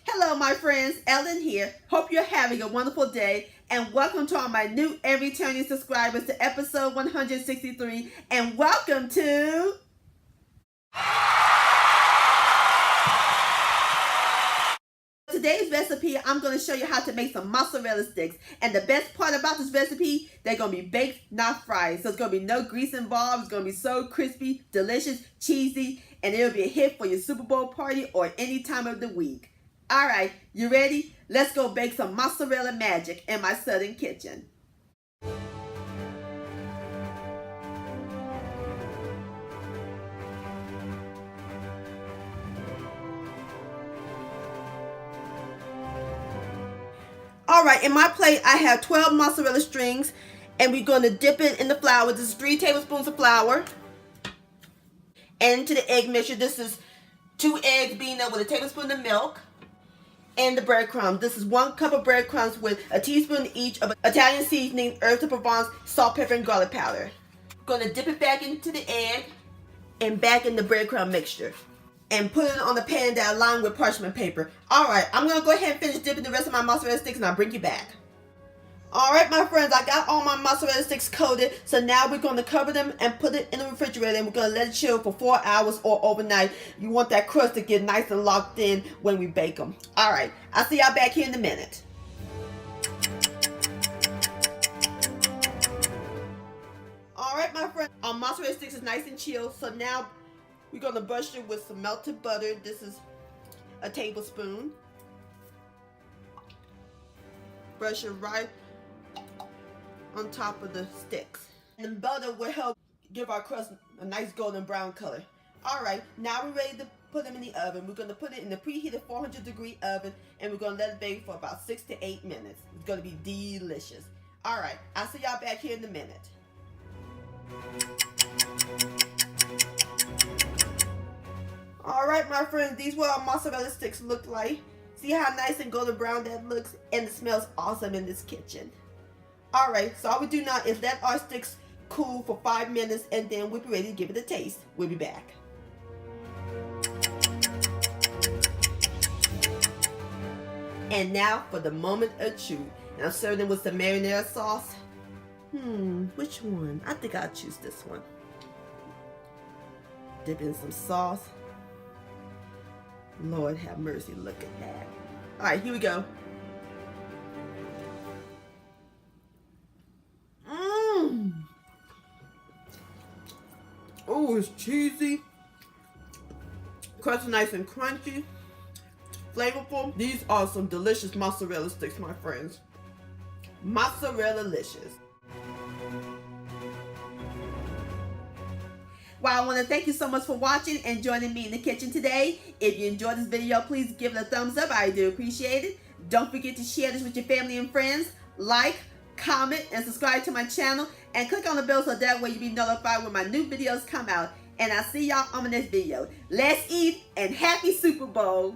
Hello my friends, Ellen here. Hope you're having a wonderful day and welcome to all my new and returning subscribers to episode 163 and welcome to today's recipe. I'm going to show you how to make some mozzarella sticks, and the best part about this recipe, they're going to be baked, not fried. So it's going to be no grease involved. It's going to be so crispy, delicious, cheesy, and it'll be a hit for your Super Bowl party or any time of the week. Alright, you ready? Let's go bake some mozzarella magic in my southern kitchen. Alright, in my plate I have 12 mozzarella strings, and we're going to dip it in the flour. This is 3 tablespoons of flour. And into the egg mixture, this is 2 eggs beaten up with a tablespoon of milk. And the breadcrumbs. This is 1 cup of breadcrumbs with a teaspoon each of Italian seasoning, Herbs de Provence, salt, pepper, and garlic powder. Going to dip it back into the egg and back in the breadcrumb mixture. And put it on the pan that I lined with parchment paper. Alright, I'm going to go ahead and finish dipping the rest of my mozzarella sticks and I'll bring you back. Alright my friends, I got all my mozzarella sticks coated. So now we're going to cover them and put it in the refrigerator, and we're going to let it chill for 4 hours or overnight. You want that crust to get nice and locked in when we bake them. Alright, I'll see y'all back here in a minute. Alright my friends, our mozzarella sticks is nice and chilled. So now we're going to brush it with some melted butter. This is a tablespoon. Brush it right on top of the sticks. And the butter will help give our crust a nice golden brown color. Alright, now we're ready to put them in the oven. We're going to put it in the preheated 400-degree oven, and we're going to let it bake for about 6 to 8 minutes. It's going to be delicious. Alright, I'll see y'all back here in a minute. Alright my friends, these are what our mozzarella sticks look like. See how nice and golden brown that looks? And it smells awesome in this kitchen. Alright, so all we do now is let our sticks cool for 5 minutes, and then we'll be ready to give it a taste. We'll be back. And now for the moment of truth. And I'm serving them with some marinara sauce. Which one? I think I'll choose this one. Dip in some sauce. Lord have mercy, look at that. Alright, here we go. Oh, it's cheesy. Crust is nice and crunchy. Flavorful. These are some delicious mozzarella sticks, my friends. Mozzarella-licious. Well, I want to thank you so much for watching and joining me in the kitchen today. If you enjoyed this video, please give it a thumbs up. I do appreciate it. Don't forget to share this with your family and friends. Like, comment, and subscribe to my channel. And click on the bell so that way you'll be notified when my new videos come out. And I'll see y'all on the next video. Let's eat, and happy Super Bowl.